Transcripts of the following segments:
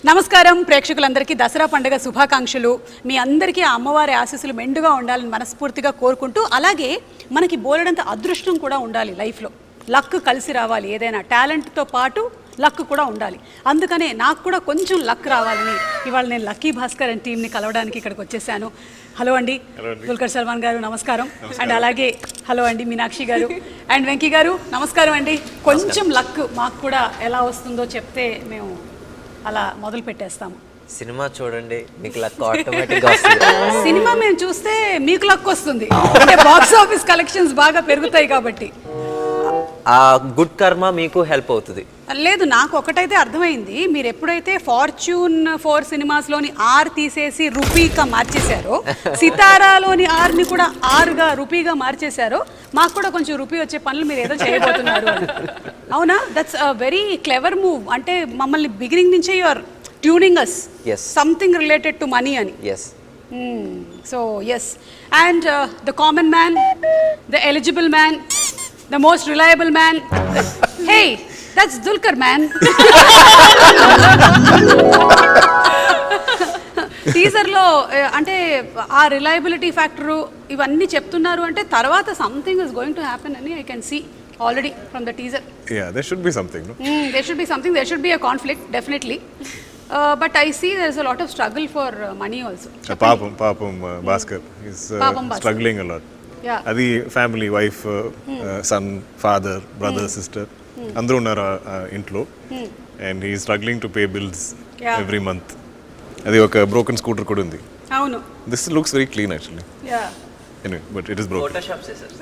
నమస్కారం ప్రేక్షకులందరికీ దసరా పండుగ శుభాకాంక్షలు. మీ అందరికీ ఆ అమ్మవారి ఆశీస్సులు మెండుగా ఉండాలని మనస్ఫూర్తిగా కోరుకుంటూ, అలాగే మనకి బోలెడంత అదృష్టం కూడా ఉండాలి లైఫ్లో. లక్ కలిసి రావాలి, ఏదైనా టాలెంట్తో పాటు లక్ కూడా ఉండాలి. అందుకనే నాకు కూడా కొంచెం లక్ రావాలని ఇవాళ నేను లక్కీ భాస్కర్ అండ్ టీమ్ని కలవడానికి ఇక్కడికి వచ్చేసాను. హలో అండి దుల్కర్ సల్మాన్ గారు, నమస్కారం. అండ్ అలాగే హలో అండి మీనాక్షి గారు అండ్ వెంకీ గారు, నమస్కారం అండి. కొంచెం లక్ మాకు కూడా ఎలా వస్తుందో చెప్తే మేము అలా మొదలు పెట్టేస్తాము. సినిమా చూడండి, మీకు లక్ ఆటోమేటిక్గా వస్తుంది. సినిమా మేము చూస్తే మీకు లక్ వస్తుంది, అంటే బాక్స్ ఆఫీస్ కలెక్షన్స్ బాగా పెరుగుతాయి కాబట్టి. ఆ గుడ్ కర్మ మీకు హెల్ప్ అవుతుంది. లేదు, నాకు ఒకటైతే అర్థమైంది, మీరు ఎప్పుడైతే ఫార్చ్యూన్ 4 సినిమాస్లోని ఆర్ తీసేసి రూపీగా మార్చేశారో, సితారాలోని ఆర్ని కూడా ఆర్గా రూపీగా మార్చేశారో, మాకు కూడా కొంచెం రూపీ వచ్చే పనులు మీరు ఏదో చేయబోతున్నారు. అవునా? That's a very clever move. అంటే మమ్మల్ని బిగినింగ్ నుంచే you are tuning us something related to money అని. So yes, and the common man, the eligible man, the most reliable man. Hey, that's Dulquer, man. Teaser లో అంటే ఆ reliability factor ఇవన్నీ చెప్తున్నారు అంటే తర్వాత something is going to happen అని I can see already from the teaser. Yeah, there should be something, no? There should be something, there should be a conflict, definitely. But I see there is a lot of struggle for money also. Papam Bhaskar is struggling a lot. అది family, wife, son, father, brother, sister అందరూ ఉన్నారు ఇంట్లో. And he struggling to pay bills every month. అది ఒక broken scooter కూడా ఉంది. అవును, this looks very clean actually. Anyway, but it is broken. Photoshop చేశారు.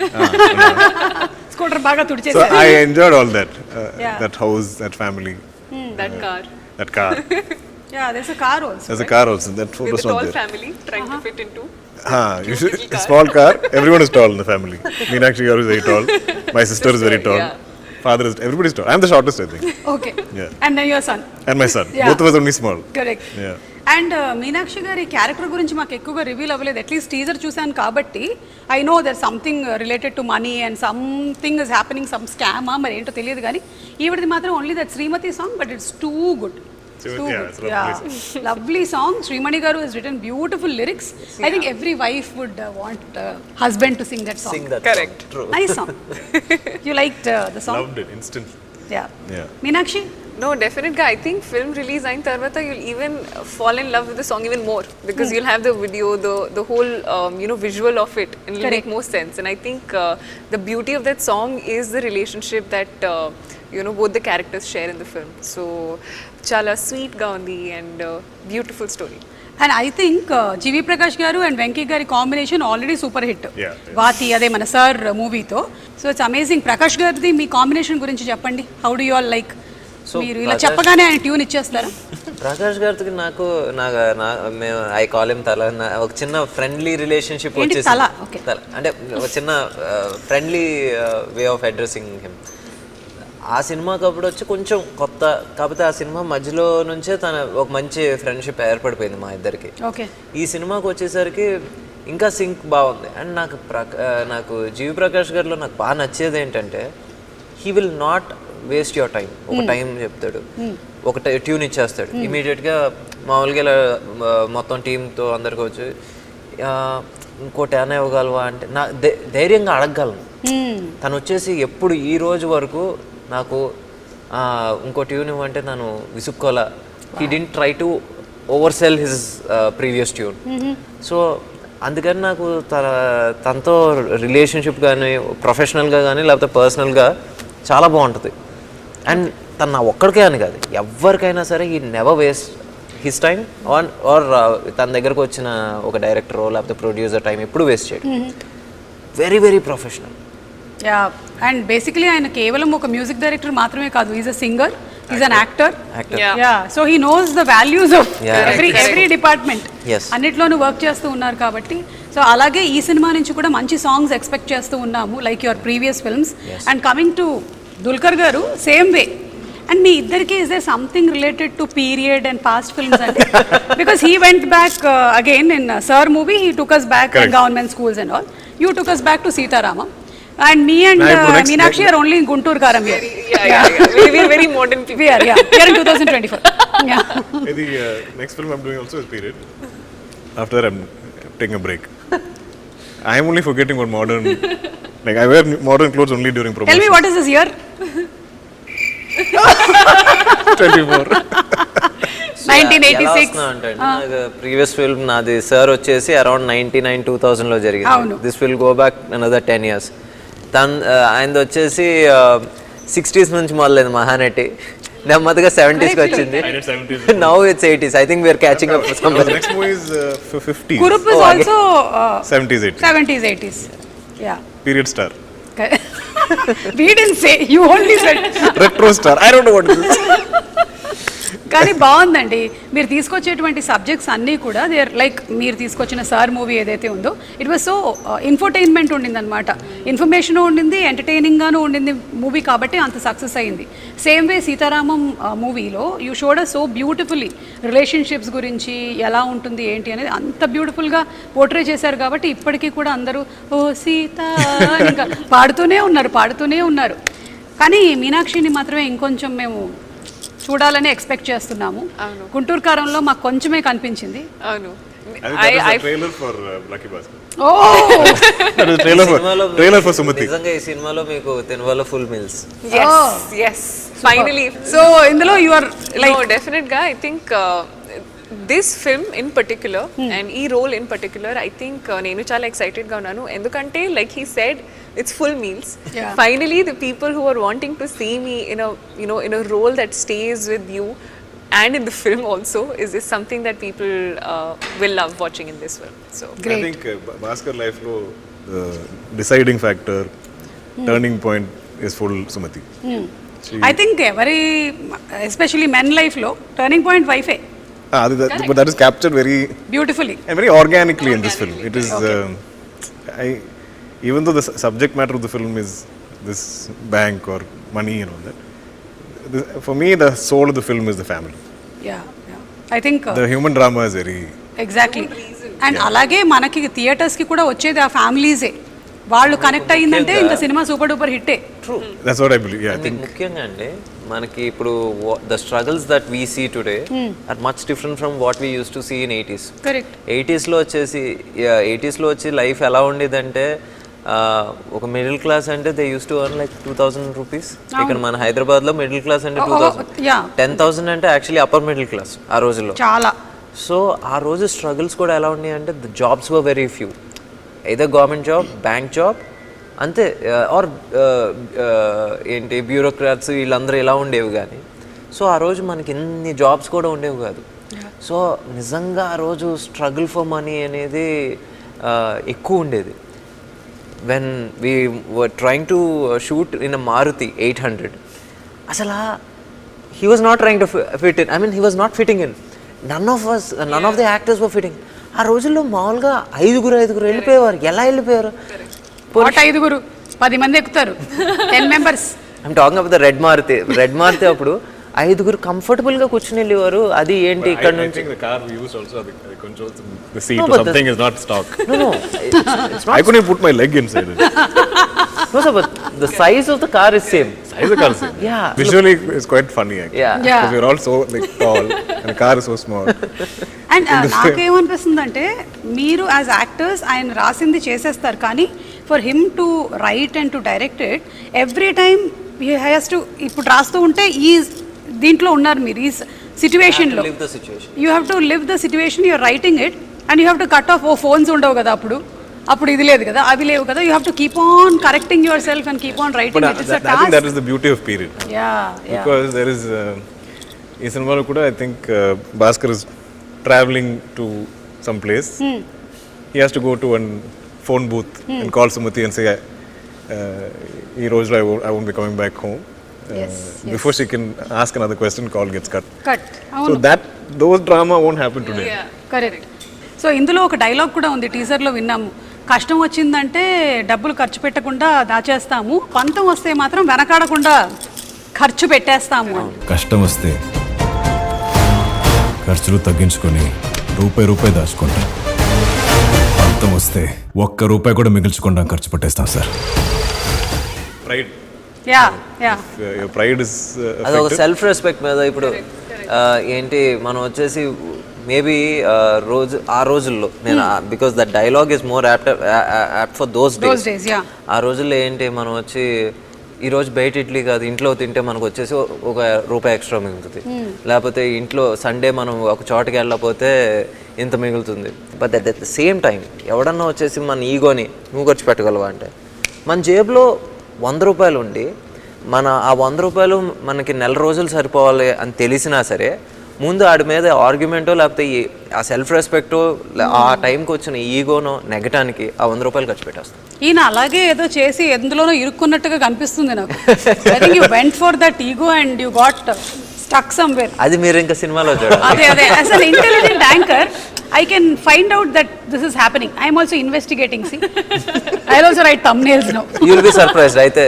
స్కూటర్ బాగా తుడిచేశారు. So I enjoyed all that. That house, that family. That car. That car. Yeah, there's a car also. There's a car also. That photo is not there. With a tall family trying to fit into. You should, small car. Everyone is tall in the family. Meenakshi Chaudary is very tall. My sister is very tall. Father is, everybody is tall. I'm the shortest, I think. Okay. And then your son. And my son. Both of us only small. Correct. And Meenakshi గారి character గురించి మాకు ఎక్కువగా reveal అవ్వలేదు. At least teaser చూశాను కాబట్టి I know there something related to money and something is happening, some స్కామా మరి ఏంటో తెలియదు. కానీ ఈవిడది మాత్రం only that Srimathi song, but it's too good. Lovely song. Srimani garu has written beautiful lyrics. I think every wife would want husband to sing that song. Sing that. Correct. Song. True. Nice song. You liked the song? Loved it instantly. Yeah. Meenakshi? No, definitely. I think film release ayin tarvata you'll even fall in love with the song even more because you'll have the video, the whole visual of it, and it'll make more sense. And I think the beauty of that song is the relationship that both the characters share in the film. So chala sweet ga undi and beautiful story. And I think G.V. Prakash garu and Venki gari combination already super hit. Vaati ade mana sir movie tho. So it's amazing. Prakash gardi me combination గురించి చెప్పండి. How do you all like? మీరు ఇలా చెప్పగానే ఆయన tune ఇచ్చేస్తారా? ప్రకాష్ గారికి నాకు మేము ఐ కాల్ హిమ్ తల, ఒక చిన్న ఫ్రెండ్లీ రిలేషన్షిప్ వచ్చేసి అంటే ఒక చిన్న friendly way of addressing him. ఆ సినిమాకి అప్పుడు వచ్చి కొంచెం కొత్త, కాకపోతే ఆ సినిమా మధ్యలో నుంచే తన ఒక మంచి ఫ్రెండ్షిప్ ఏర్పడిపోయింది మా ఇద్దరికి. ఈ సినిమాకి వచ్చేసరికి ఇంకా సింక్ బాగుంది. అండ్ నాకు జీవి ప్రకాష్ గారిలో నాకు బాగా నచ్చేది ఏంటంటే he will not waste your time. ఒక టైం చెప్తాడు, ఒక ట్యూన్ ఇచ్చేస్తాడు ఇమీడియట్గా. మామూలుగా ఇలా మొత్తం టీంతో అందరికి వచ్చి ఇంకోటి ఏమైనా ఇవ్వగలవా అంటే నా ధైర్యంగా అడగగలను. తను వచ్చేసి ఎప్పుడు ఈ రోజు వరకు నాకు ఇంకో ట్యూన్ ఇవ్వంటే తను విసుక్కోలా. He didn't try to over sell his previous tune. So అందుకని నాకు తనతో రిలేషన్షిప్ కానీ ప్రొఫెషనల్గా కానీ లేకపోతే పర్సనల్గా చాలా బాగుంటుంది. అండ్ తను నా ఒక్కడికే అని కాదు, ఎవరికైనా సరే ఈ never waste his time or తన దగ్గరకు వచ్చిన ఒక డైరెక్టరో లేకపోతే ప్రొడ్యూసర్ టైం ఎప్పుడు వేస్ట్ చేయడు. Very very professional. And basically ఆయన కేవలం ఒక మ్యూజిక్ డైరెక్టర్ మాత్రమే కాదు, is a singer, is an actor. So he knows the values of every department. అన్నిట్లోనూ వర్క్ చేస్తూ ఉన్నారు కాబట్టి. సో అలాగే ఈ సినిమా నుంచి కూడా మంచి సాంగ్స్ ఎక్స్పెక్ట్ చేస్తూ ఉన్నాము, like your previous films. And coming to Dulquer గారు, సేమ్ వే. అండ్ మీ ఇద్దరికి is there something related to period and past films అంటే? Because he went back again in Sir movie, he took us back in government schools and all. You took us back to Sitaramam. And me and Meenakshi are only in Guntur Karam here. We are very modern people. We are in 2024. The next film I'm doing also is period. After that, I'm taking a break. I'm only forgetting what modern. Like I wear modern clothes only during promotion. Tell me what is this year? 24. 1986. Previous film నాది sir వచ్చేసి around 99-2000 లో జరిగింది. This will go back another 10 years. ఆయనది వచ్చేసి 60s నుంచి మొదలైంది మహానటి, నెమ్మదిగా 70s కి వచ్చింది. Now it's 80s. I think we're catching up some. Next movie is 50s. Kurup is also 70s, 80s. 70s, 80s. Yeah. Period star. We didn't say. You only said. Retro star. I don't know what it is. కానీ బాగుందండి మీరు తీసుకొచ్చేటువంటి subjects అన్నీ కూడా they are like మీరు తీసుకొచ్చిన sir movie ఏదైతే ఉందో ఇట్ వాజ్ సో ఇన్ఫర్టైన్మెంట్ ఉండింది అనమాట. ఇన్ఫర్మేషన్ ఉండింది, ఎంటర్టైనింగ్గాను ఉండింది మూవీ, కాబట్టి అంత సక్సెస్ అయింది. సేమ్ వే సీతారామం మూవీలో you showed us so beautifully relationships గురించి ఎలా ఉంటుంది ఏంటి అనేది అంత బ్యూటిఫుల్గా పోర్ట్రే చేశారు. కాబట్టి ఇప్పటికీ కూడా అందరూ ఓ సీత ఇంకా పాడుతూనే ఉన్నారు. కానీ మీనాక్షిని మాత్రమే ఇంకొంచెం మేము చూడాలని ఎక్స్పెక్ట్ చేస్తున్నాము. గుంటూరు కారంలో మాకు కొంచెమే కనిపించింది. అవును. Trailer for Lucky Bhaskar. Trailer for Sumati. నిజంగా ఈ సినిమాలో మీకు తినవాలో full meals. Yes. Finally. So ఇందులో you are like No, definite guy. I think this film in particular and ఈ role in particular, I think నేను చాలా excited గా ఉన్నాను. ఎందుకంటే like he said, it's full meals. Yeah. Finally, the people who are wanting to see me in a in a role that stays with you and in the film also is something that people will love watching in this film. So great. I think Bhaskar life lo the deciding factor, turning point is full Sumati. I think every especially men life లో turning point wife but that is captured very beautifully and very organically in this film. It is even though the subject matter of the film is this bank or money and all that, for me the soul of the film is the family. I think the human drama is very exactly. And అలాగే మనకి theatres కి కూడా వచ్చేది ఆ ఫ్యామిలీసే. వాళ్ళు connect అయ్యిందంటే ఇంకా సినిమా సూపర్ డూపర్ హిట్టే. True. That's what I believe. Yeah, I think ముఖ్యంగా అంటే మనకి ఇప్పుడు the struggles that we see today are much different from what we used to see in 80s. Correct. 80s లో వచ్చి లైఫ్ ఎలా ఉండేదంటే ఒక మిడిల్ క్లాస్ అంటే they use to earn like 2000 rupees. ఇక్కడ మన హైదరాబాద్ లో మిడిల్ క్లాస్ అంటే 10,000 అంటే యాక్చువల్లీ అప్పర్ మిడిల్ క్లాస్ ఆ రోజుల్లో చాలా. సో ఆ రోజు స్ట్రగుల్స్ కూడా ఎలా ఉన్నాయి అంటే the jobs were very few. either government job, bank job అంతే, ఆర్ ఏంటి బ్యూరోక్రాట్స్ వీళ్ళందరూ ఇలా ఉండేవి. కానీ సో ఆ రోజు మనకి ఇన్ని జాబ్స్ కూడా ఉండేవి కాదు. సో నిజంగా ఆ రోజు స్ట్రగుల్ ఫర్ మనీ అనేది ఎక్కువ ఉండేది. when we were trying to shoot in a Maruti 800, asala he was not trying to fit in. I mean, he was not fitting in. None of the actors were fitting. ఆ రోజుల్లో మామూలుగా ఐదుగురు వెళ్ళిపోయేవారు. ఎలా వెళ్ళిపోయారు? 10 మంది ఎక్కుతారు, 10 members. I'm talking about the red Maruti అప్పుడు ఐదుగురు కంఫర్టబుల్ గా కూర్చుని వెళ్ళేవారు. అది ఏంటి ఇక్కడ నుంచి the car we used also the controls, the seat or something is not stock. No, it's not. I couldn't put my leg inside it. No sir, but the size of the car is same. Size of the car is same. Yeah, visually it's quite funny actually. Yeah. Because we're all so like tall and the car is so small. And నాకేమనిపిస్తుందంటే మీరు as actors ఆయన రాసింది చేసేస్తారు, కానీ for him to write and to direct it every time he has to ఇప్పుడు రాస్తూ ఉంటే ఈ దీంట్లో ఉన్నారు మీరు ఈ సిచ్యువేషన్లో. You have to live the situation, you're writing it and you have to cut off. Phones ఉండవు కదా అప్పుడు ఇది లేదు కదా, అవి లేవు కదా. You have to keep on correcting yourself and keep on writing. I think that is the beauty of period. Because there is ఈ సినిమాలో కూడా I think Bhaskar is traveling to some place. He has to go to one phone booth and call Sumati and say ఈ రోజులో I won't be coming back home. Before she can ask another question, call gets cut. So those drama won't happen today. Correct. So ఇందులో ఒక dialogue కూడా ఉంది, టీజర్లో విన్నాము. కష్టం వచ్చిందంటే డబ్బులు ఖర్చు పెట్టకుండా దాచేస్తాము, పంతం వస్తే మాత్రం వెనకాడకుండా ఖర్చు పెట్టేస్తాము అని. కష్టం వస్తే ఖర్చులు తగ్గించుకొని రూపాయి దాచుకుంటాం, పంతం వస్తే ₹1 కూడా మిగిల్చుకుంటాం, ఖర్చు పెట్టేస్తాం sir. Pride. Yeah. Your pride is అది ఒక సెల్ఫ్ రెస్పెక్ట్ మీద. ఇప్పుడు ఏంటి మనం వచ్చేసి మేబీ ఆ రోజుల్లో నేను because the dialogue is more apt for those days. ఆ రోజుల్లో ఏంటి మనం వచ్చి ఈరోజు బయట ఇడ్లీ కాదు ఇంట్లో తింటే మనకు వచ్చేసి ₹1 ఎక్స్ట్రా మిగులుతుంది, లేకపోతే ఇంట్లో సండే మనం ఒక చోటకి వెళ్ళకపోతే ఇంత మిగులుతుంది. But at the same time ఎవడన్నా వచ్చేసి మన ఈగోని నువ్వు ఖర్చు పెట్టగలవా అంటే మన జేబులో ₹100 ఉండి ఆ ₹100 మనకి నెల రోజులు సరిపోవాలి అని తెలిసినా సరే ముందు ఆడి మీద ఆర్గ్యుమెంటో లేకపోతే ఆ సెల్ఫ్ రెస్పెక్టో ఆ టైంకి వచ్చిన ఈగోనో నెగటానికి ఆ ₹100 ఖర్చు పెట్టేస్తాం. ఈయన అలాగే ఏదో చేసి ఎందులోనో ఇరుక్కున్నట్టుగా కనిపిస్తుంది నాకు. I think you went for that ego and you got stuck somewhere. అది మీరు ఇంకా సినిమాలో చూడాలి. అదే as an intelligent anchor I can find out that this is happening. I am also investigating. See, I'll also write thumbnails now. You'll be surprised, right?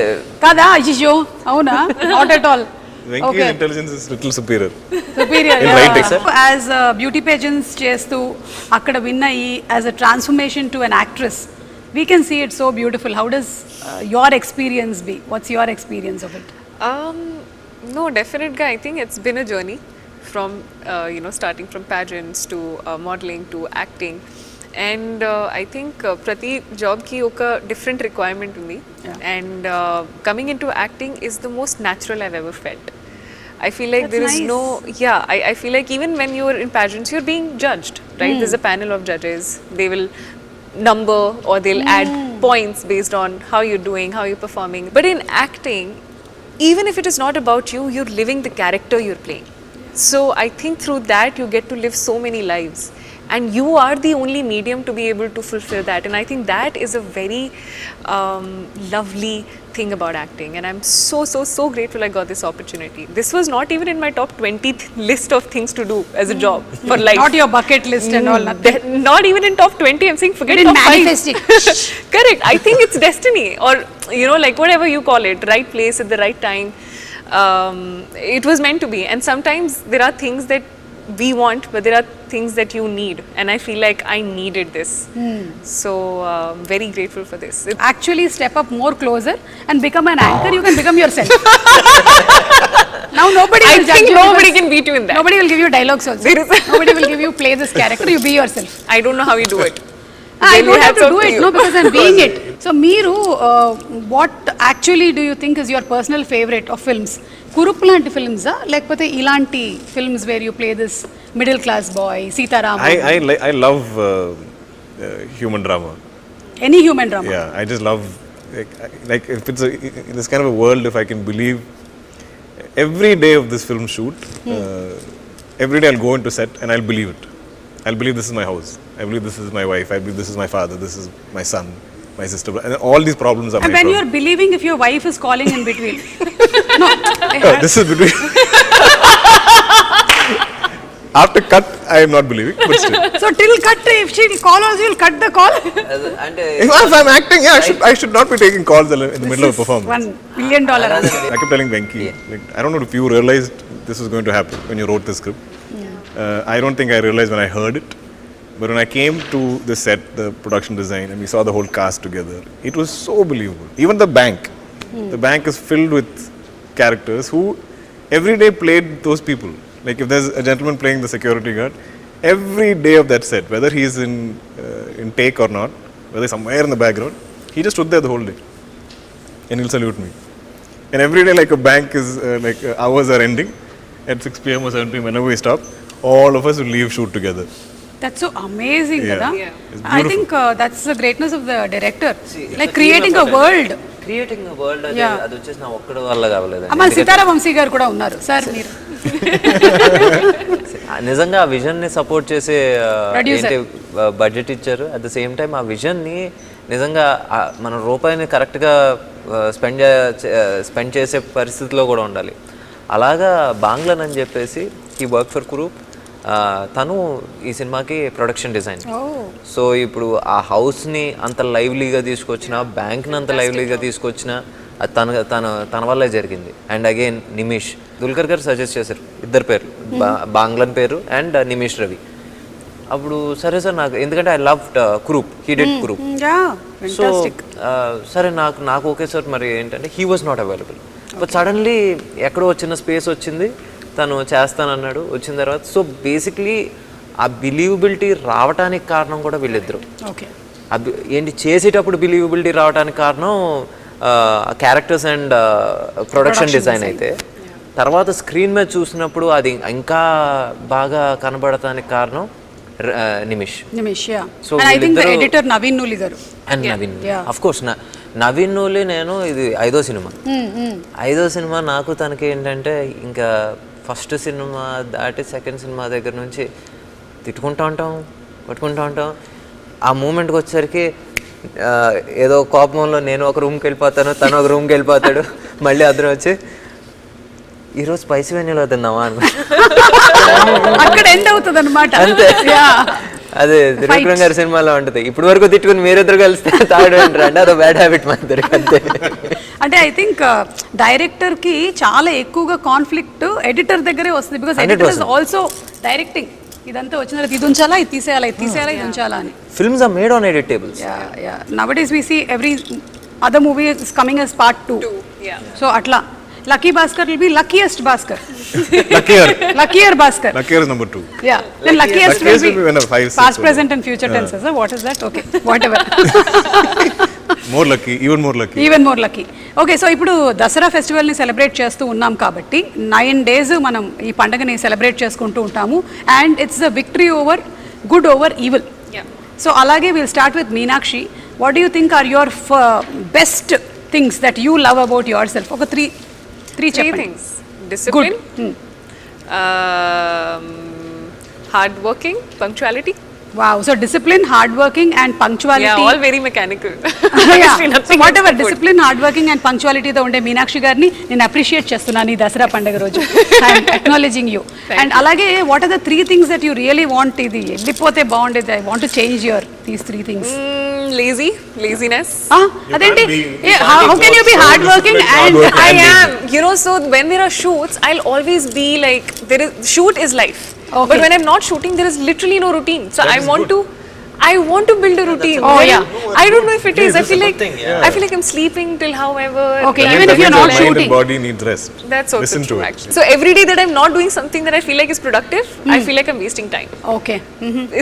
Kada, Ajisho, avuna, not at all. Venki's intelligence is little superior. Superior. In writing, sir. As beauty pageants chestu, akkada win ayi as a transformation to an actress, we can see it so beautiful. How does your experience be? What's your experience of it? No, definitely. I think it's been a journey. From starting from pageants to modeling to acting, and I think prati job ki oka different requirement undi, and coming into acting is the most natural I've ever felt. I feel like there is no I feel like even when you're in pageants you're being judged, right? There's a panel of judges, they will number or they'll add points based on how you're doing, how you're performing. But in acting, even if it is not about you, you're living the character you're playing. So I think through that you get to live so many lives, and you are the only medium to be able to fulfill that, and I think that is a very lovely thing about acting, and I'm so grateful I got this opportunity. This was not even in my top 20 list of things to do as a job for life. Not your bucket list and all, nothing. Not even in top 20. I'm saying forget top 5. Correct. I think it's destiny, or like whatever you call it, right place at the right time. It was meant to be, and sometimes there are things that we want, but there are things that you need, and I feel like I needed this. So very grateful for this. Actually step up more closer and become an anchor. You can become yourself. Now nobody will judge you. Nobody can beat you in that. Nobody will give you dialogues also. Nobody will give you play this character. You be yourself. I don't know how you do it. I don't have to do it, no, because I'm being it. So, Meeru, what actually do you think is your personal favorite of films? Kurupu lanti films, lekapothe ilanti films where you play this middle class boy, Sitaram? I love human drama. Any human drama? Yeah, I just love like if it's in this kind of a world, if I can believe every day of this film shoot, every day I'll go into set and I'll believe it. I'll believe this is my house. I believe this is my wife. I believe this is my father. This is my son, my sister. And all these problems are my And when you're believing if your wife is calling in between. No. This is between. After cut, I am not believing, but still. So till cut, if she call us, you'll cut the call? And if I'm acting, yeah, I should not be taking calls in the middle of a performance. $1 million. I kept telling Venki, like, I don't know if you realized this was going to happen when you wrote the script. I don't think I realized when I heard it. But when I came to the set, the production design, and we saw the whole cast together, it was so believable. Even the bank is filled with characters who every day played those people. Like if there's a gentleman playing the security guard, every day of that set, whether he's in take or not, whether somewhere in the background, he just stood there the whole day, and he'll salute me. And every day, like a bank is hours are ending at 6 p.m. or 7 p.m. whenever we stop, all of us will leave shoot together. That's so amazing, Kada. Yeah. I think that's the greatness of the director. Like creating a world. Creating a world, అది వచ్చేసి నా ఒక్కడి వల్ల కావలేదు. అమ్మ సీతారా వంశీ గారు కూడా ఉన్నారు sir మీరు. నిజంగా ఆ విజన్ని సపోర్ట్ చేసే బడ్జెట్ ఇచ్చారు. అట్ ద సేమ్ టైం ఆ విజన్ని నిజంగా మన రూపాయిని కరెక్ట్గా స్పెండ్ చేసే పరిస్థితిలో కూడా ఉండాలి. అలాగా బాంగ్లన్ అని చెప్పేసి ఈ వర్క్ ఫర్ కురూప్, తను ఈ సినిమాకి ప్రొడక్షన్ డిజైన్. సో ఇప్పుడు ఆ హౌస్ని అంత లైవ్లీగా తీసుకొచ్చిన, బ్యాంక్ని అంత లైవ్లీగా తీసుకొచ్చిన అది తన వల్లే జరిగింది. అండ్ అగైన్ నిమిష్, దుల్కర్ గారు సజెస్ట్ చేశారు ఇద్దరు పేర్లు, బాంగ్లన్ పేరు అండ్ నిమిష్ రవి. అప్పుడు సరే సార్ నాకు, ఎందుకంటే I love Kurup, he did Kurup. So సరే నాకు ఓకే సార్. మరి ఏంటంటే he was not available. But suddenly ఎక్కడో చిన్న స్పేస్ వచ్చింది, తను చేస్తానన్నాడు. వచ్చిన తర్వాత సో బేసిక్లీ ఆ బిలీవబిలిటీ రావడానికి కారణం కూడా వీళ్ళిద్దరు. ఓకే, ఏంటి చేసేటప్పుడు బిలీవబిలిటీ రావడానికి కారణం క్యారెక్టర్స్ అండ్ ప్రొడక్షన్ డిజైన్ అయితే, తర్వాత స్క్రీన్ మీద చూసినప్పుడు అది ఇంకా బాగా కనబడటానికి కారణం Nimish. So I think the editor Naveen Nooli గారు. And Naveen of course Naveen Nooli నేను ఇది 5వ సినిమా. 5వ సినిమా నాకు తనకి ఏంటంటే ఇంకా ఫస్ట్ సినిమా దాటి సెకండ్ సినిమా దగ్గర నుంచి తిట్టుకుంటూ ఉంటాం, పట్టుకుంటూ ఉంటాం. ఆ మూమెంట్కి వచ్చేసరికి ఏదో కోపంలో నేను ఒక రూమ్కి వెళ్ళిపోతాను, తను ఒక రూమ్కి వెళ్ళిపోతాడు, మళ్ళీ అద్దరం వచ్చి ఈరోజు స్పైసీ వెన్నెలో తిన్నావా అని అక్కడ ఎండ్ అవుతుంది అనమాట. అంతే, అదే త్రివిక్రమ్ గారి సినిమాలో ఉంటుంది. ఇప్పుడు వరకు తిట్టుకుని మీరిద్దరు కలిస్తే తాడు అంటారు అంటే అదో బ్యాడ్ హ్యాబిట్ మా ఇద్దరికి. అంతే. అంటే ఐ థింక్ డైరెక్టర్ కి చాలా ఎక్కువగా కాన్ఫ్లిక్ట్ ఎడిటర్ దగ్గరే వస్తుంది. Because editor is also directing. ఇదంతా వచ్చిన తర్వాత ఇది ఉంచాలా, ఇది తీసేయాలా, ఇది తీసేయాలా, ఇది ఉంచాలా అని. Films are made on edit tables. Nowadays we see every other movie is coming as part 2. So atla Lucky Bhaskar will be luckiest Bhaskar. Luckier Bhaskar. Luckier is number 2. Yeah. Then luckiest will be when 5, 6 past, present and future tenses. What is that? Okay. Whatever. More lucky, even more lucky. Even more lucky. Okay, so ఇప్పుడు Dasara ఫెస్టివల్ని celebrate చేస్తూ ఉన్నాం కాబట్టి 9 days మనం ఈ పండుగని celebrate చేసుకుంటూ ఉంటాము. And it's the victory over good over evil. So అలాగే will start with Meenakshi. What do you think are your best things that you love about yourself? ఒక three things. Discipline, hard working, punctuality. Wow, so discipline, hard working and punctuality. Yeah, all very mechanical. So whatever discipline, hard working and punctuality తో ఉండే మీనాక్షి గారిని నేను appreciate చేస్తున్నాను ఈ దసరా పండుగ రోజు. I'm acknowledging you. And అలాగే what are the 3 things that you really want? ఇది వెళ్ళిపోతే బాగుండేది, I want to change your these 3 things. Laziness. అదేంటి? How can you be hard working and I am, you know, so when there are shoots I'll always be like, shoot is life. Okay. But when I'm not shooting, there is literally no routine. So I want to build a routine. Oh yeah. I don't know if it is. I feel like I'm sleeping till however. Okay, even if you're not shooting. The body needs rest. That's also Listen true to it. actually. So every day that I'm not doing something that I feel like is productive, I feel like I'm wasting time. Okay.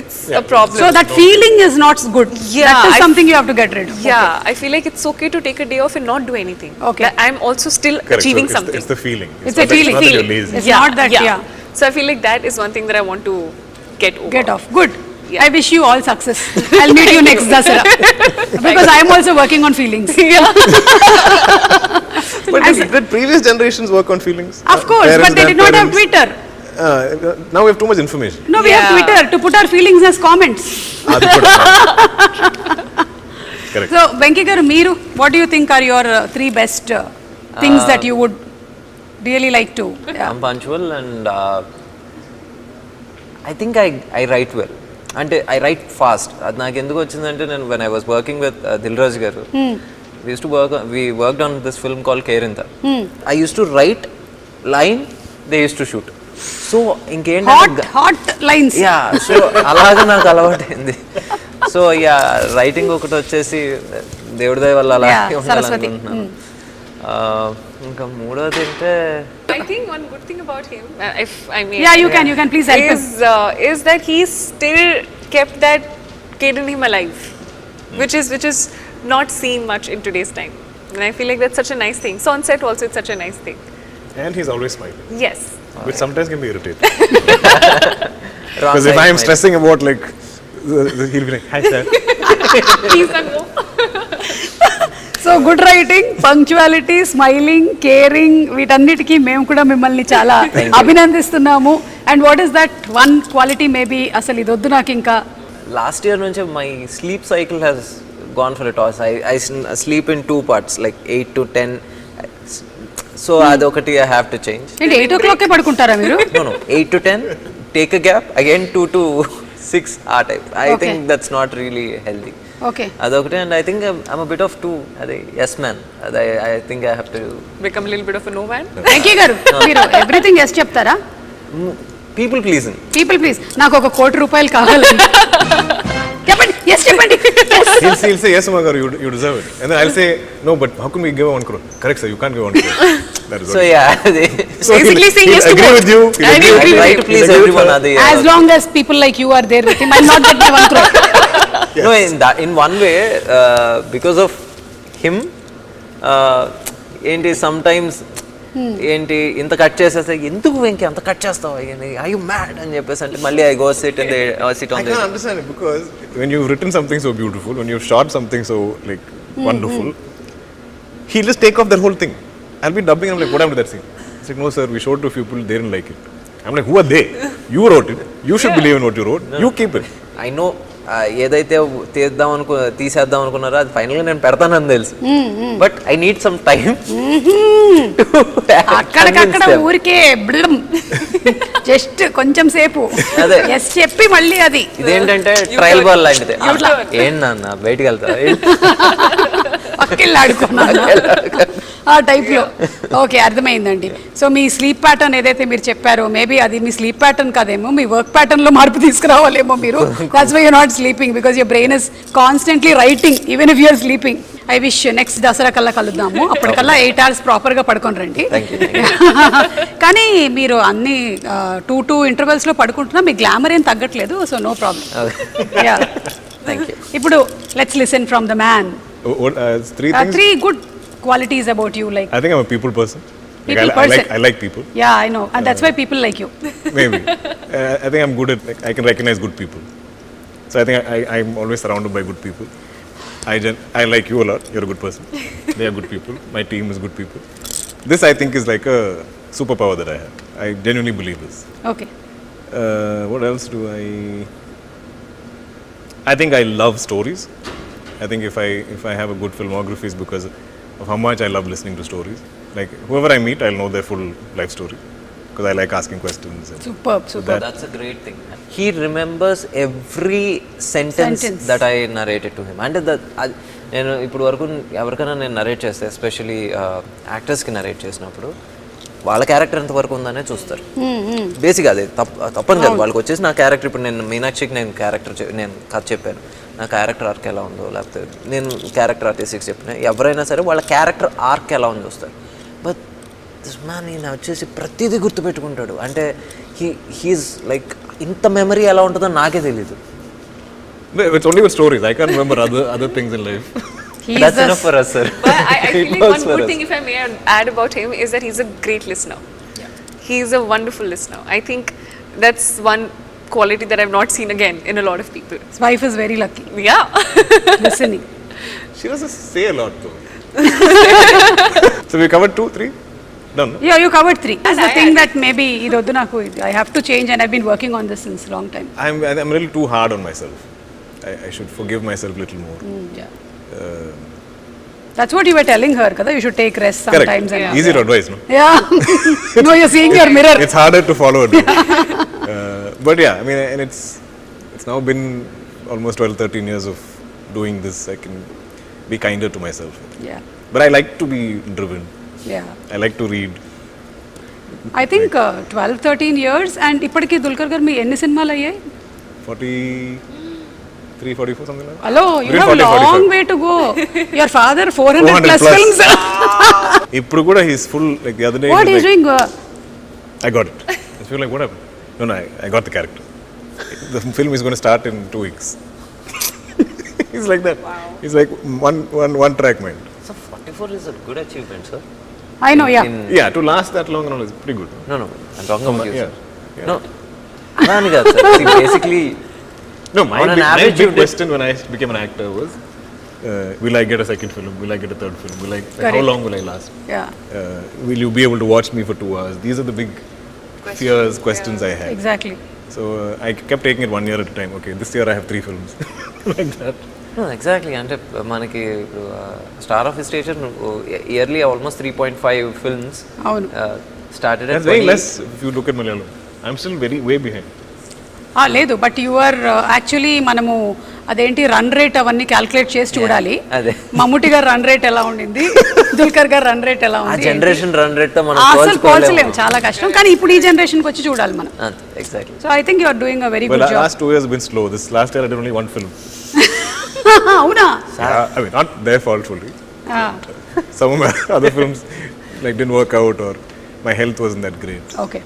It's a problem. So that feeling is not good. Yeah, That is something you have to get rid of. Yeah, I feel like it's okay to take a day off and not do anything. Okay. That I'm also still Correct. achieving So something. it's the feeling. It's a not feeling. that you're lazy. It's not that, yeah. So I feel like that is one thing that I want to get over. Get off. Good. I wish you all success. I'll meet you next Dasara. Because I'm also working on feelings. But did previous generations work on feelings? Of course, Parents, but they did not have Twitter. Now we have too much information. No, we have Twitter to put our feelings as comments. Correct. So, Venki garu, meeru, what do you think are your 3 best things that you would really like to? I'm punctual and I think I write well. అంటే I write fast. అది నాకు ఎందుకు వచ్చిందంటే నేను when I was working with Dilraj గారు, we worked on this film called Kerinta. I used to write line, they used to shoot. So ఇంకేంటంటే hot lines. Yeah, so అలాగా నాకు అలవాటైంది. సో యా రైటింగ్ ఒకటి వచ్చేసి దేవుడి దయ వల్ల అలా ఉండాలనుకుంటున్నాను. ఇంకా మూడోది అంటే I think one good thing about him, if I may, you can please help him. Is that he still kept that kid in him alive, which is not seen much in today's time, and I feel like that's such a nice thing. So on set also it's such a nice thing. And he's always smiling. Yes. Which sometimes can be irritating. Because if I am stressing about like, he'll be like, hi sir. Please don't go. So good writing, punctuality, smiling, caring, వీటన్నిటికీ మేము కూడా మిమ్మల్ని చాలా అభినందిస్తున్నాము. And what is that one quality maybe అసలు ఇది వద్దు నాకు ఇంకా? లాస్ట్ ఇయర్ నుంచి my sleep cycle has gone for a toss. I sleep in 2 parts, like 8 to 10. So అదొకటి ఐ హ్యావ్ టు చేంజ్. అంటే 8 o'clock పడుకుంటారా మీరు? No, 8 to 10, take a gap, again 2 to 6 ఆ type. I think that's not really healthy. Okay. అదొకటి. And I think I'm a bit of two, అదే yes man. అదే I think I have to become a little bit of a no man. Venky గారు, మీరు everything yes చెప్తారా? People pleasing. నాకు 1 కోటి రూపాయలు కావాలి. చెప్పండి, ఎస్ చెప్పండి. He'll say, yes, Suma garu, you deserve it. And then I'll say, no, but how come we give 1 crore? Correct, sir, you can't give 1 crore. That is So what. yeah, So basically saying yes to agree both. with you. I He'll agree with try you. to please everyone. As long as people like you are there with him, I'll not get my 1 crore. No, in one way, because of him, ఏంటి sometimes ఏంటి ఇంత cut చేసేస్తే ఎందుకు వెంకీ అంత cut చేస్తావు I you mad అని చెప్పేసి అంటే మళ్ళీ I go SIT in the SIT I on can't understand it because when you've written something so beautiful, when you've shot something so like wonderful, he'll just take off that whole thing. I'll be dubbing, I'm like, what happened to that scene? He's like, no sir, we showed to a few people, they didn't like it. I'm like, who are they? You wrote it. You should believe in what you wrote. You keep it. I know ఏదైతే తీసేద్దాం అనుకున్నారో అది ఫైనల్గా నేను పెడతానని తెలుసు but I need some time అక్కడికక్కడ ఊరికే జస్ట్ కొంచెం సేపు అదే. ఎస్ చెప్పి మళ్ళీ అది ఇదేంటంటే ట్రయల్ బాల్ లాంటిది ఏంటన్నా బయటికి వెళ్తా పక్కెళ్ళి ఆడుకున్నాను ఆ టైప్లో. ఓకే, అర్థమైందండి. సో మీ స్లీప్ ప్యాటర్న్ ఏదైతే మీరు చెప్పారో మేబీ అది మీ స్లీప్ ప్యాటర్న్ కాదేమో, మీ వర్క్ ప్యాటర్న్లో మార్పు తీసుకురావాలేమో మీరు. That's why you're not sleeping because your brain is constantly writing even if you're sleeping. I wish next Dasara కల్లా కలుద్దాము, అప్పటికల్లా 8 hours ప్రాపర్గా పడుకొని రండి. కానీ మీరు అన్ని 2 ఇంటర్వెల్స్లో పడుకుంటున్నా మీ గ్లామర్ ఏం తగ్గట్లేదు, సో నో ప్రాబ్లం. ఇప్పుడు let's listen from the man. What, 3 things? 3 good qualities about you, like I think I'm a people person. People I person. like people. Yeah, I know, and that's why people like you. Maybe. I think I'm good at, like, I can recognize good people. So I think I'm always surrounded by good people. I like you a lot. You're a good person. They are good people. My team is good people. This I think is like a superpower that I have. I genuinely believe this. Okay. What else do I think I love stories. I think if I have a good filmography is because of how much I love listening to stories. Like whoever I meet, I'll know their full life story because I like asking questions. And Superb. That's a great thing. He remembers every sentence that I narrated to him. And నేను ఇప్పుడు వరకు ఎవరికైనా నేను narrate చేస్తే especially యాక్టర్స్కి narrate చేసినప్పుడు వాళ్ళ character ఎంత వరకు ఉందనే చూస్తారు. బేసిక్గా అదే తప్పని కాదు, వాళ్ళకి వచ్చేసి నా క్యారెక్టర్ ఇప్పుడు నేను మీనాక్షికి నేను కథ చెప్పాను, నా క్యారెక్టర్ ఆర్క్ ఎలా ఉందో, లేకపోతే నేను క్యారెక్టర్ ఆర్టిస్ట్కి చెప్పిన ఎవరైనా సరే వాళ్ళ క్యారెక్టర్ ఆర్క్ ఎలా ఉందో చూస్తారు. బట్ దిస్ మ్యాన్ ఈయన వచ్చేసి ప్రతిదీ గుర్తుపెట్టుకుంటాడు. అంటే హీఈస్ లైక్ ఇంత మెమరీ ఎలా ఉంటుందో నాకే తెలీదు. It's only with stories. I can't remember other things in life. That's enough for us, sir. But I feel like one good thing, if I may add about him, is that he's a great listener. He's a wonderful listener. I think that's one quality that I've not seen again in a lot of people. His wife is very lucky. Yeah. Listening. She doesn't say a lot though. So we covered 2, 3? Done. Yeah, you covered 3. That's the thing that maybe idoddu naku I have to change, and I've been working on this since a long time. I'm a little too hard on myself. I should forgive myself a little more. Yeah. That's what you were telling her, kada. You should take rest sometimes. Correct. And easy to advise, no? Yeah. No, you're seeing your mirror. It's harder to follow it. But yeah, I mean, and it's now been almost 12-13 years of doing this. I can be kinder to myself. Yeah. But I like to be driven. Yeah. I like to read. I think 12-13 years, and ఇప్పటికి దుల్కర్ గారు మీ ఎన్ని సినిమాలు అయ్యాయి? 43-44 something like that. Hello, you have a long way to go. Your father 400 plus films. ఇప్పుడు కూడా he's full, like the other day. What is doing? I got it. I feel like what happened? No, I got the character. The film is going to start in 2 weeks. He's like that. Wow. He's like one track mind. So 44 is a good achievement, sir. I know, yeah. Yeah, to last that long and all is pretty good. No, I'm talking about you, Yeah. sir. No. Nani kaadu, sir. See, basically, No, my on an big average you did- question when I became an actor was, will I get a second film? Will I get a third film? How long will I last? Yeah. Will you be able to watch me for 2 hours? These are the big fears, questions I had. Exactly. So I kept taking it 1 year at a time. Okay, this year I have 3 films. Like that. no, exactly. అంటే మనకి star of station yearly almost 3.5 films అవును. Started That's very less if you look at Malayalam. I'm still way behind. లేదు, but you are actually మనము అదేంటి run rate అవన్నీ calculate చేసి చూడాలి. అదే. మమ్ముటి గారు రన్ రేట్ ఎలా ఉండింది, దుల్కర్ గారు రన్ రేట్ ఎలా ఆ ఉంది, జనరేషన్ రన్ రేట్ తో మనం అసలు పోల్చలేము, చాలా కష్టం. కానీ ఇప్పుడు ఈ జనరేషన్కి వచ్చి చూడాలి మనం. Exactly. So I think you are doing a very But good job. last 2 years have been slow. This last year I did only 1 film. అవునా? I mean, not their fault fully. Some of my other films like didn't work out, or my health wasn't that great. Okay.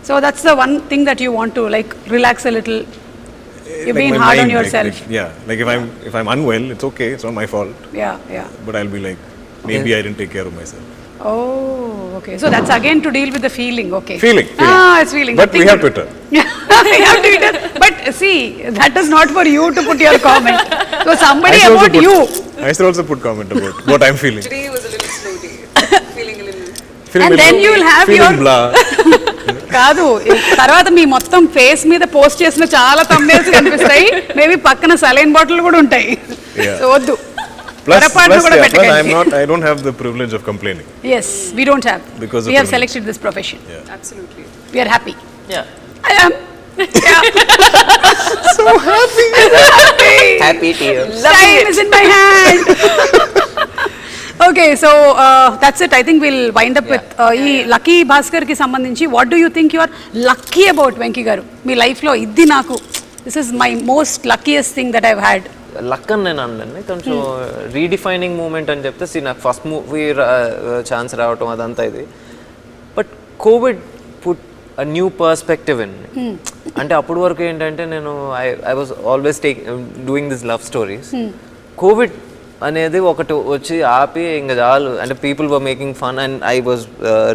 So that's the one thing that you want to like relax a little. You're Like being my hard on mind, yourself. Like if I'm unwell, it's okay. It's not my fault. Yeah. But I'll be like, maybe I didn't take care of myself. Oh, okay. So that's again to deal with the feeling. Okay. Feeling. It's feeling. But we Nothing have to do. Twitter. We have Twitter. But see, that is not for you to put your comment. So somebody about you. I should also put comment about what I'm feeling. Today was a little slow day. Feeling a little. Feeling And then you will have feeling your- blah. కాదు తర్వాత మీ మొత్తం face మీద post చేసిన చాలా thumbnails కనిపిస్తాయి. Maybe పక్కన saline bottle కూడా ఉంటాయి. Yeah. సో వద్దు. Plus, పొరపాటున కూడా plus పెట్టకండి. I don't have the privilege of complaining. Yes, we don't have. Because of We have privilege. selected this profession. Absolutely. We are happy. Yeah. I am. Yeah. So happy. Happy tears. Time is in my hand. Okay, so that's it. I think we'll wind up with ఈ lucky Bhaskar కి సంబంధించి what do you think you are lucky about Venky గారు? మీ life లో ఇది నాకు this is my most luckiest thing that I had. Luck అని నేను అనలేండి, కొంచెం రీడిఫైనింగ్ మూమెంట్ అని చెప్తే నాకు ఫస్ట్ మూవీ ఛాన్స్ రావటం అదంతా ఇది. But Covid put a new perspective in. అంటే అప్పటి వరకు ఏంటంటే నేను I was always doing this love stories. Covid అనేది ఒకటి వచ్చి ఆపి ఇంకా చాలు అంటే people were making fun and I was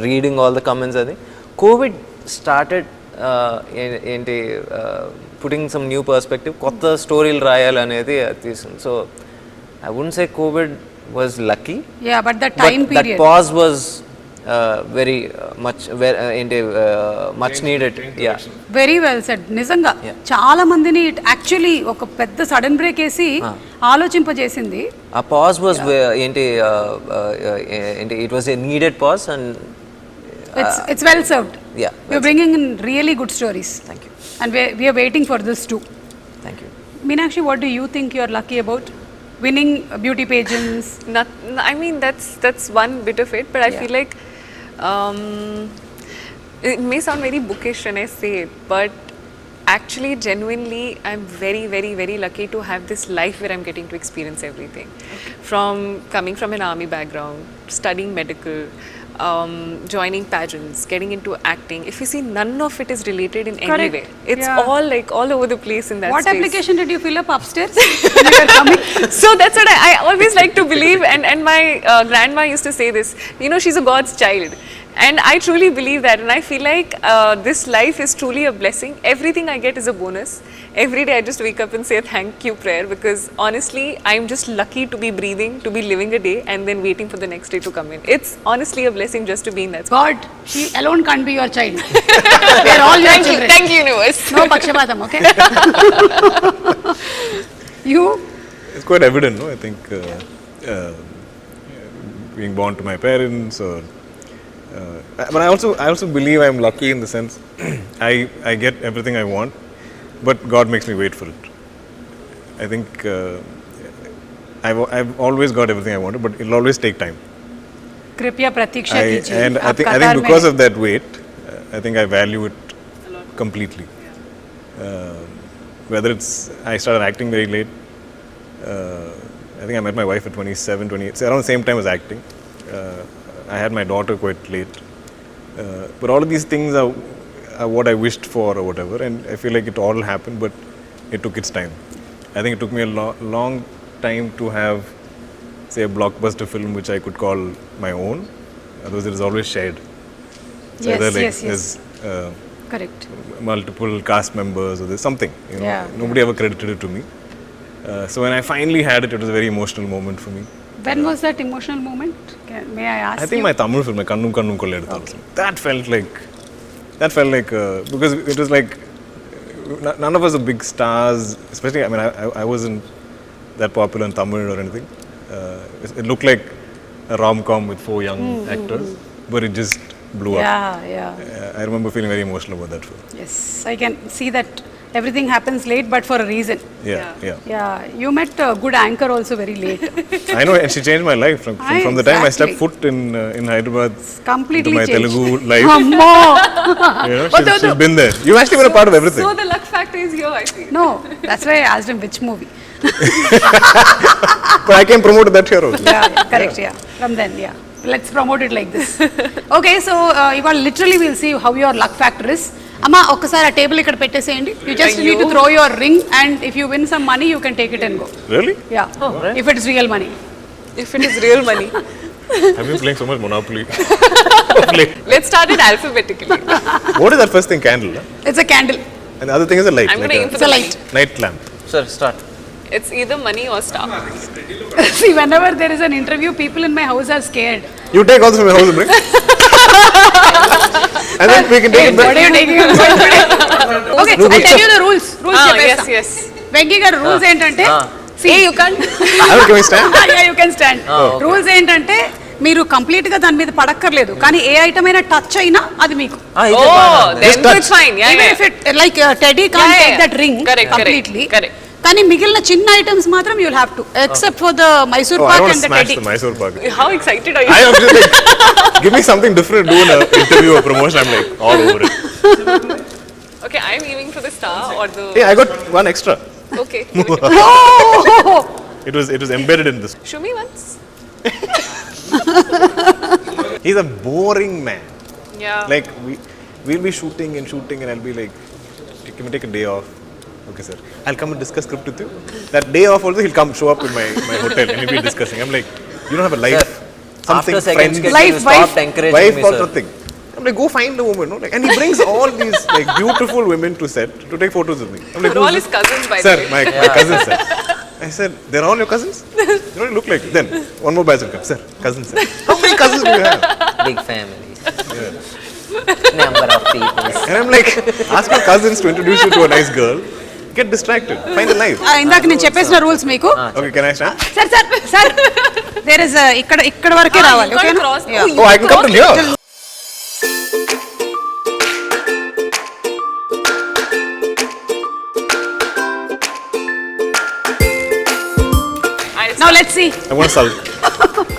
reading all the comments. అది కోవిడ్ స్టార్టెడ్ ఏంటి పుటింగ్ సమ్ న్యూ పర్స్పెక్టివ్, కొత్త స్టోరీలు రాయాలి అనేది తీసింది. So I wouldn't say Covid was lucky, but that time that period pause was very much ఏంటి much needed. Yeah, very well said. నిజంగా చాలా మందిని యాక్చువల్లీ ఒక పెద్ద సడన్ బ్రేక్ వేసి ఆలోచింపజేసింది. ఆ పాజ్ వాజ్ ఏంటి it was a needed pause and it's well served. Yeah, You're bringing in really good stories. Thank you. And we are waiting for this too. Thank you. Meenakshi, what do you think you're lucky about? Winning beauty pageants? I mean, that's one bit of it, but I feel like it may sound very bookish when I say it, but actually, genuinely, I'm very, very, very lucky to have this life where I'm getting to experience everything. From coming from an army background, studying medical, joining pageants, getting into acting. If you see, none of it is related in any way. It's all like all over the place in that What space. application did you fill up upstairs when you were coming? So that's what I always like to believe, and my grandma used to say this, you know, she's a God's child. And I truly believe that, and I feel like this life is truly a blessing. Everything I get is a bonus. Every day I just wake up and say a thank you prayer, because honestly I'm just lucky to be breathing, to be living a day and then waiting for the next day to come in. It's honestly a blessing just to be in that space. God, she alone can't be your child. We are all your children. Thank you universe. No pakshapatam, okay? You? It's quite evident, no? I think being born to my parents, or but I also believe I'm lucky in the sense I get everything I want, but God makes me wait for it. I think I've always got everything I wanted, but it'll always take time. Kripya pratiksha kijiye. And I think because of that wait, I think I value it completely. Whether it's I started acting very late. I think I met my wife at 27, 28, so around the same time as acting. I had my daughter quite late. But all of these things are what I wished for or whatever, and I feel like it all happened, but it took its time. I think it took me a long time to have, say, a blockbuster film which I could call my own. Otherwise, it is always shared. So Yes, either like yes. there's Correct. multiple cast members or there's something. You know, Yeah. nobody ever credited it to me. So when I finally had it, it was a very emotional moment for me. When was that emotional moment? May I ask I think you? my Tamil film, my Kannum Kannum Kolleduthalu, that felt like because it was like none of us are big stars, especially I mean I wasn't that popular in Tamil or anything. It looked like a rom-com with 4 young actors, but it just blew up. Yeah. I remember feeling very emotional about that film. Yes, I can see that everything happens late, but for a reason. Yeah, you met a good anchor also very late. I know, and she changed my life from the time I stepped foot in Hyderabad Completely into my changed. Telugu life. Ammo. She's been there. You've actually been a part of everything. So the luck factor is here, I feel. No, that's why I asked him which movie. But I can promote that here also. Correct. From then, let's promote it like this. Okay, so ival literally we'll see how your luck factor is. Amma, okkasari a table ikkada petteseyandi. You just need to throw your ring, and if you win some money, you can take it and go. Really? Yeah. If it is real money. If it is real money. I've been playing so much Monopoly. Let's start it alphabetically. What is that first thing? Candle? It's a candle. And the other thing is a light. I'm going to aim for It's the a light. Night lamp. Sir, start. It's either money or star. See, whenever there is an interview, people in my house are scared. You take also from my house and bring. And then we can take it What back. are you taking on board today? Okay, I'll tell you the rules. Yes. Venki garu rules ఏంటంటే see you can't Can we stand? yeah you can stand. Rules ఏంటంటే మీరు complete గా దాని మీద పడక్కర్లేదు, కానీ ఏ item అయినా touch అయినా అది మీకు. Then it's fine. Even if it like Teddy can't take that ring completely. Correct. కానీ మిగిలిన చిన్న ఐటమ్స్ మాత్రం you'll have to, except for the Mysore I Pak want and to the smash Teddy. the Mysore Pak. How excited are you? I am just like, give me something different. Do an interview or promotion. I'm like all over it. Okay, I'm aiming for the star or the. Hey, I got one extra. Okay. Oh! It was embedded in this. Show me once. He's a boring man. Yeah. Like we'll be shooting and I'll be like, can we take a day off? Okay, sir. I'll come and discuss script with you. That day off also, he'll come show up in my hotel and we'll be discussing. I'm like, you don't have a life. Sir, Something, after second friends, sketch, Life, you stopped wife. encouraging wife me, or sir. something. I'm like, go find a woman, no? Like, and he brings all these like beautiful women to set to take photos with me. I'm like, They're all who's his this? cousins, by Sir, the way. my cousins, sir. I said, they're all your cousins? You don't look like it. Then one more batch will come. Sir, cousins, sir. How many cousins do you have? Big family. Number of people. And I'm like, ask my cousins to introduce you to a nice girl. Get distracted. Find a life. ఇందాక నేను చెప్పేసిన rules మీకు. Okay, can I stand? Sir there is ఇక్కడ వరకే రావాలి. You can't ఓకేనా? cross. Yeah. Oh, I can come to here. Now let's see. I want to solve.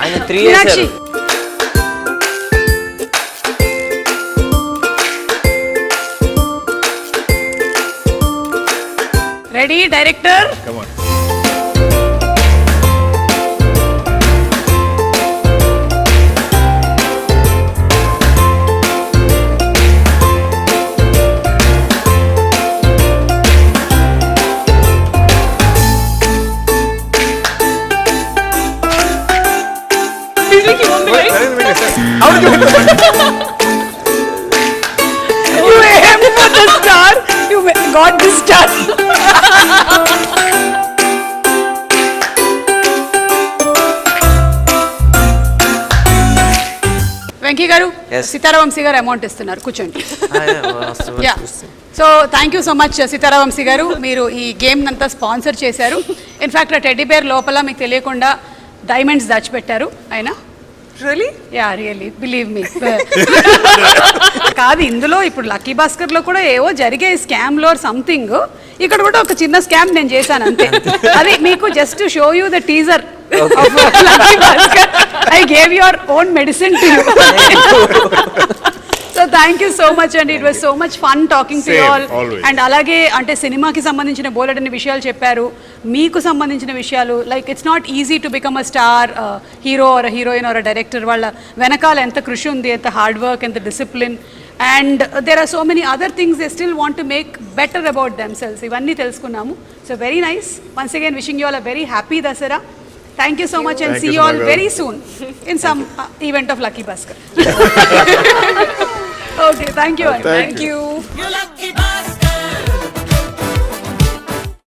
ఆయన 3 years Meenakshi. Ready, director? Come on. How did you hit the button? You aimed for the star. You got the star. Venky గారు, Yes. సీతారావంశీ గారు amount ఇస్తున్నారు, కూర్చోండి. Yeah. So thank you so much Sitharavamsi గారు, మీరు ఈ game అంతా sponsor చేశారు. In fact ఆ టెడ్డీ బేర్ లోపల మీకు తెలియకుండా డైమండ్స్ దాచిపెట్టారు ఆయన. Really? Yeah really believe me. కాదు, ఇందులో ఇప్పుడు లక్కీ భాస్కర్ లో కూడా ఏవో జరిగే స్కామ్ లో సంథింగ్, ఇక్కడ కూడా ఒక చిన్న స్కామ్ నేను చేశాను అంతే. అది మీకు just show you the teaser of lucky Bhaskar. I gave your own medicine to you. So thank you so much and it was so much fun talking to you all. And అలాగే అంటే సినిమాకి సంబంధించిన బోలెడన్ని విషయాలు చెప్పారు, మీకు సంబంధించిన విషయాలు. Like it's not easy to become a star hero or heroine or director. వాళ్ళ వెనకాల ఎంత కృషి ఉంది, ఎంత హార్డ్ వర్క్, ఎంత discipline, and there are so many other things they still want to make better about themselves. ఇవన్నీ తెలుసుకున్నాము. So very nice. Once again wishing you all a very happy Dasara. Thank you so much and see you all very soon in some event of Lucky Bhaskar. Okay, thank you. Thank you.